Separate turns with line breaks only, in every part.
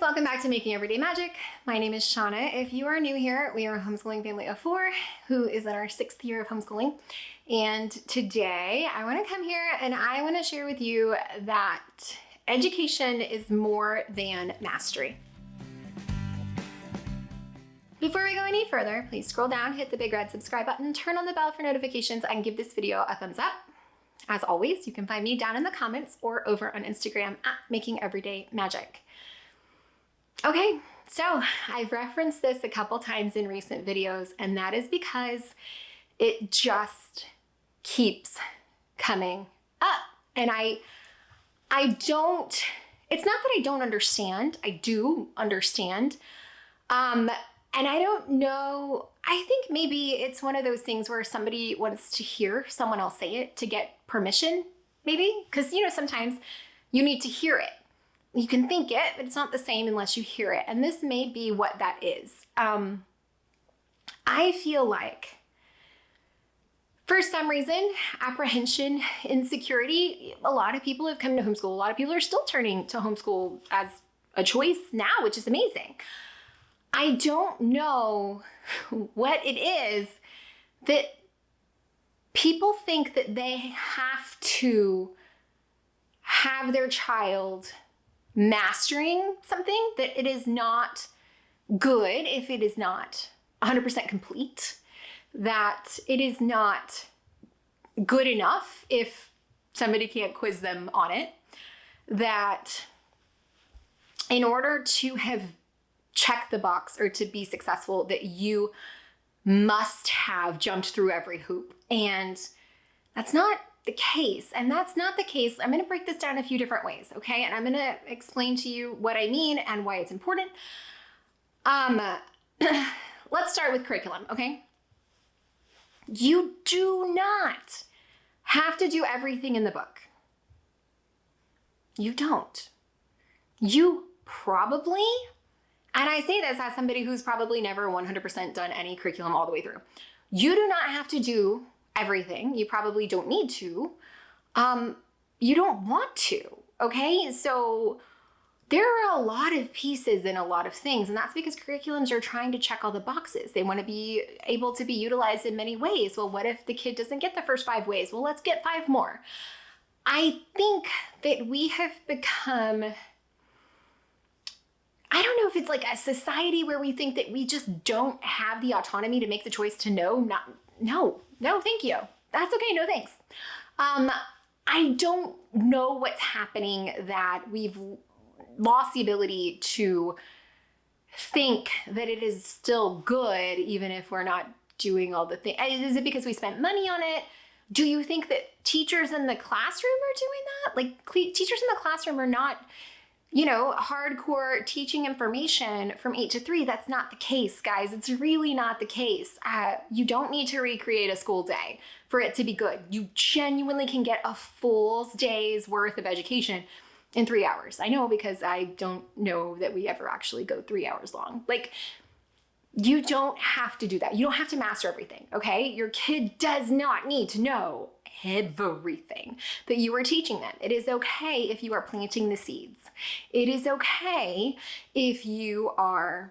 welcome back to Making Everyday Magic. My name is Shauna. If you are new here, we are a homeschooling family of 4 who is in our 6th year of homeschooling. And today I want to come here and I want to share with you that education is more than mastery. Before we go any further, please scroll down, hit the big red subscribe button, turn on the bell for notifications, and give this video a thumbs up. As always, you can find me down in the comments or over on Instagram at Making Everyday Magic. Okay, so I've referenced this a couple times in recent videos, and that is because it just keeps coming up. And it's not that I don't understand, I do understand. And I don't know, I think maybe it's one of those things where somebody wants to hear someone else say it to get permission, maybe? Because, sometimes you need to hear it. You can think it, but it's not the same unless you hear it. And this may be what that is. I feel like, for some reason, apprehension, insecurity, a lot of people have come to homeschool. A lot of people are still turning to homeschool as a choice now, which is amazing. I don't know what it is that people think that they have to have their child mastering something, that it is not good if it is not 100% complete, that it is not good enough if somebody can't quiz them on it, that in order to have checked the box or to be successful, that you must have jumped through every hoop. And that's not the case. And that's not the case. I'm going to break this down a few different ways, okay? And I'm going to explain to you what I mean and why it's important. Let's start with curriculum, okay? You do not have to do everything in the book. You don't. You probably, and I say this as somebody who's probably never 100% done any curriculum all the way through. You do not have to do everything. You probably don't need to. You don't want to, okay? So there are a lot of pieces and a lot of things, and that's because curriculums are trying to check all the boxes. They want to be able to be utilized in many ways. Well, what if the kid doesn't get the first 5 ways? Well, let's get 5 more. I think that we have become, I don't know if it's like a society where we think that we just don't have the autonomy to make the choice to no, thank you. That's okay, no thanks. I don't know what's happening that we've lost the ability to think that it is still good even if we're not doing all the things. Is it because we spent money on it? Do you think that teachers in the classroom are doing that? Like teachers in the classroom are not, hardcore teaching information from 8 to 3. That's not the case, guys. It's really not the case. You don't need to recreate a school day for it to be good. You genuinely can get a full day's worth of education in 3 hours. I know, because I don't know that we ever actually go 3 hours long. Like, you don't have to do that. You don't have to master everything, okay? Your kid does not need to know everything that you are teaching them. It is okay if you are planting the seeds. It is okay if you are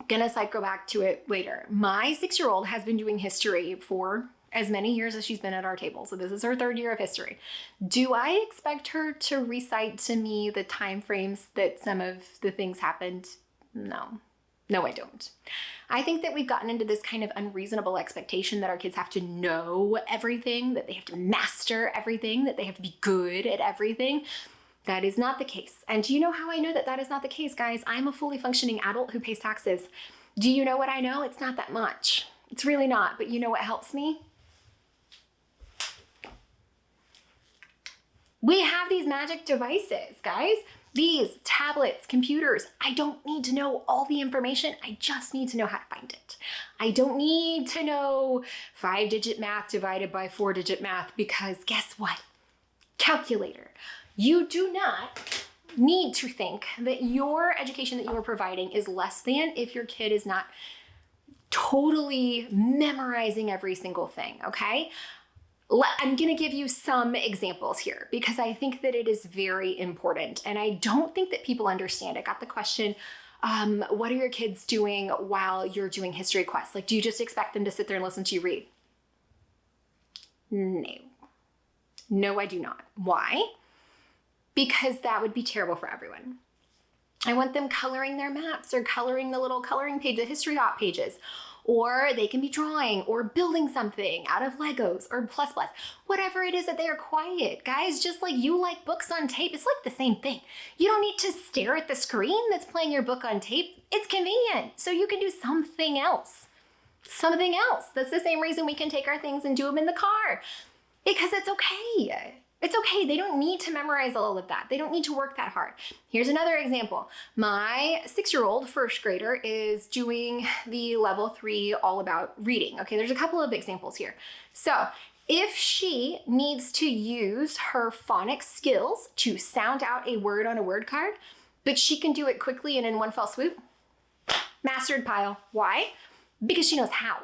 gonna cycle back to it later. My 6-year-old has been doing history for as many years as she's been at our table. So this is her 3rd year of history. Do I expect her to recite to me the time frames that some of the things happened? No, I don't. I think that we've gotten into this kind of unreasonable expectation that our kids have to know everything, that they have to master everything, that they have to be good at everything. That is not the case. And do you know how I know that that is not the case, guys? I'm a fully functioning adult who pays taxes. Do you know what I know? It's not that much. It's really not. But you know what helps me? We have these magic devices, guys. These tablets, computers. I don't need to know all the information. I just need to know how to find it. I don't need to know 5-digit math divided by 4-digit math, because guess what? Calculator. You do not need to think that your education that you are providing is less than if your kid is not totally memorizing every single thing, okay? I'm going to give you some examples here because I think that it is very important. And I don't think that people understand. I got the question, what are your kids doing while you're doing history quests? Like, do you just expect them to sit there and listen to you read? No. No, I do not. Why? Because that would be terrible for everyone. I want them coloring their maps or coloring the little coloring page, the history hop pages, or they can be drawing or building something out of Legos or plus plus, whatever it is that they are quiet. Guys, just like you like books on tape, it's like the same thing. You don't need to stare at the screen that's playing your book on tape. It's convenient. So you can do something else. Something else. That's the same reason we can take our things and do them in the car. Because it's okay. It's okay. They don't need to memorize all of that. They don't need to work that hard. Here's another example. My 6-year-old first grader is doing the level 3 all about reading. Okay, there's a couple of examples here. So if she needs to use her phonics skills to sound out a word on a word card, but she can do it quickly and in one fell swoop, mastered pile. Why? Because she knows how.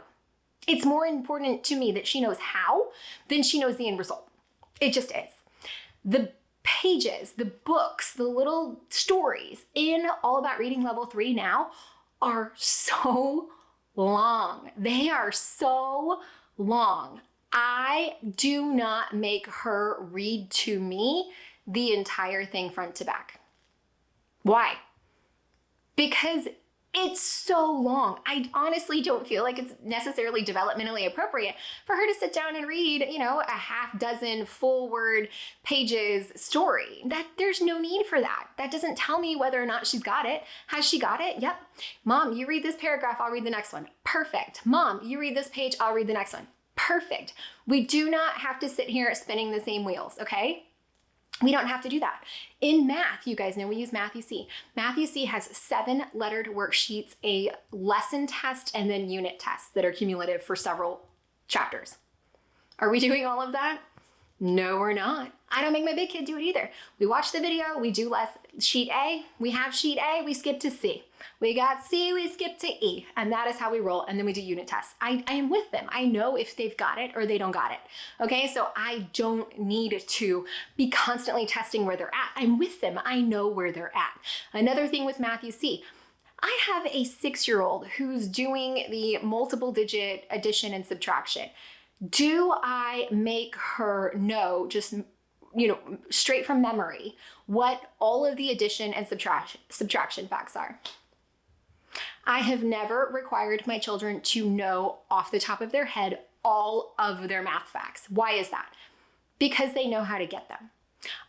It's more important to me that she knows how than she knows the end result. It just is. The pages, the books, the little stories in All About Reading Level 3 now are so long. They are so long. I do not make her read to me the entire thing front to back. Why? Because it's so long. I honestly don't feel like it's necessarily developmentally appropriate for her to sit down and read, a half dozen full word pages story. That there's no need for that. That doesn't tell me whether or not she's got it. Has she got it? Yep. Mom, you read this paragraph, I'll read the next one. Perfect. Mom, you read this page, I'll read the next one. Perfect. We do not have to sit here spinning the same wheels, okay? We don't have to do that. In math, you guys know we use Math-U-See. Math-U-See has 7 lettered worksheets, a lesson test, and then unit tests that are cumulative for several chapters. Are we doing all of that? No, we're not. I don't make my big kid do it either. We watch the video, we do sheet A, we have sheet A, we skip to C. We got C, we skip to E, and that is how we roll, and then we do unit tests. I am with them. I know if they've got it or they don't got it. Okay, so I don't need to be constantly testing where they're at. I'm with them. I know where they're at. Another thing with Math-U-See, I have a 6-year-old who's doing the multiple digit addition and subtraction. Do I make her know just straight from memory what all of the addition and subtraction facts are? I have never required my children to know off the top of their head all of their math facts. Why is that? Because they know how to get them.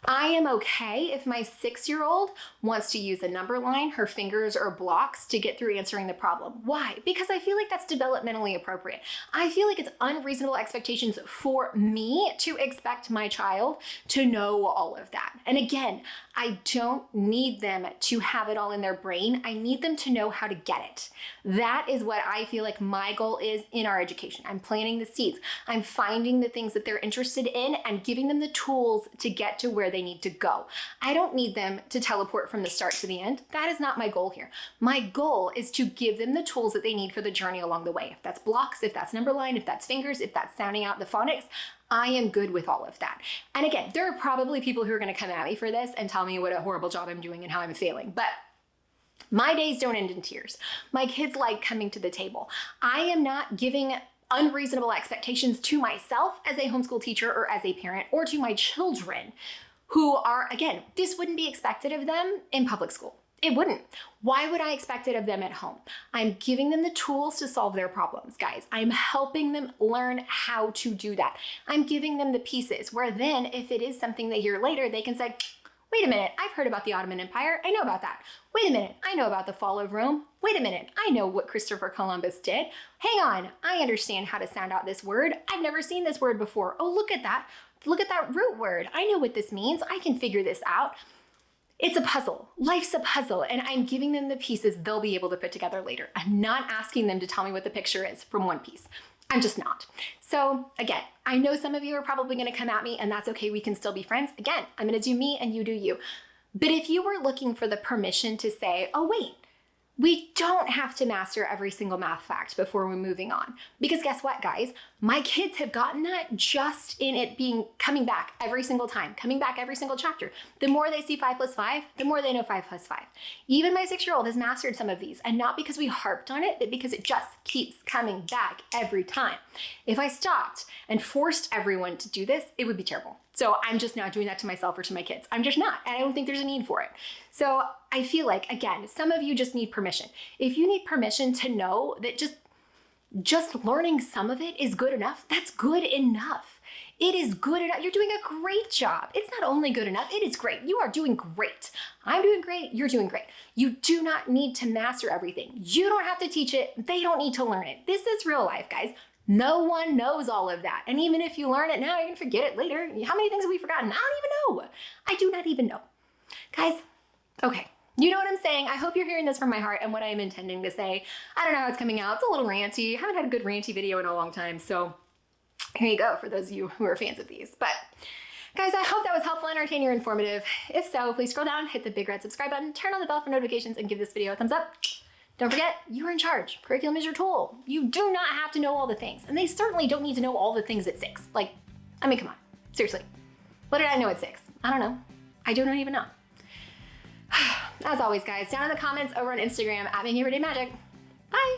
I am okay if my 6-year-old wants to use a number line, her fingers or blocks to get through answering the problem. Why? Because I feel like that's developmentally appropriate. I feel like it's unreasonable expectations for me to expect my child to know all of that. And again, I don't need them to have it all in their brain. I need them to know how to get it. That is what I feel like my goal is in our education. I'm planting the seeds. I'm finding the things that they're interested in and giving them the tools to get to where they need to go. I don't need them to teleport from the start to the end. That is not my goal here. My goal is to give them the tools that they need for the journey along the way. If that's blocks, if that's number line, if that's fingers, if that's sounding out the phonics, I am good with all of that. And again, there are probably people who are going to come at me for this and tell me what a horrible job I'm doing and how I'm failing. But my days don't end in tears. My kids like coming to the table. I am not giving unreasonable expectations to myself as a homeschool teacher or as a parent or to my children who are, again, this wouldn't be expected of them in public school. It wouldn't. Why would I expect it of them at home? I'm giving them the tools to solve their problems, guys. I'm helping them learn how to do that. I'm giving them the pieces where then if it is something they hear later, they can say, wait a minute, I've heard about the Ottoman Empire. I know about that. Wait a minute, I know about the fall of Rome. Wait a minute, I know what Christopher Columbus did. Hang on, I understand how to sound out this word. I've never seen this word before. Oh, look at that. Look at that root word. I know what this means. I can figure this out. It's a puzzle. Life's a puzzle, and I'm giving them the pieces they'll be able to put together later. I'm not asking them to tell me what the picture is from one piece. I'm just not. So again, I know some of you are probably going to come at me, and that's okay. We can still be friends. Again, I'm going to do me and you do you. But if you were looking for the permission to say, oh wait, We don't have to master every single math fact before we're moving on. Because guess what, guys? My kids have gotten that just in it coming back every single time, coming back every single chapter. The more they see 5 plus 5, the more they know 5 plus 5. Even my 6-year-old has mastered some of these, and not because we harped on it, but because it just keeps coming back every time. If I stopped and forced everyone to do this, it would be terrible. So I'm just not doing that to myself or to my kids. I'm just not, and I don't think there's a need for it. So I feel like, again, some of you just need permission. If you need permission to know that just learning some of it is good enough, that's good enough. It is good enough. You're doing a great job. It's not only good enough, it is great. You are doing great. I'm doing great. You're doing great. You do not need to master everything. You don't have to teach it. They don't need to learn it. This is real life, guys. No one knows all of that. And even if you learn it now, you're gonna forget it later. How many things have we forgotten? I don't even know. I do not even know. Guys, okay. You know what I'm saying? I hope you're hearing this from my heart and what I'm intending to say. I don't know how it's coming out. It's a little ranty. I haven't had a good ranty video in a long time. So here you go for those of you who are fans of these. But guys, I hope that was helpful, entertaining, or informative. If so, please scroll down, hit the big red subscribe button, turn on the bell for notifications, and give this video a thumbs up. Don't forget, you're in charge. Curriculum is your tool. You do not have to know all the things. And they certainly don't need to know all the things at 6. Like, I mean, come on. Seriously. What did I know at 6? I don't know. I do not even know. As always, guys, down in the comments over on Instagram at Making Everyday Magic. Bye.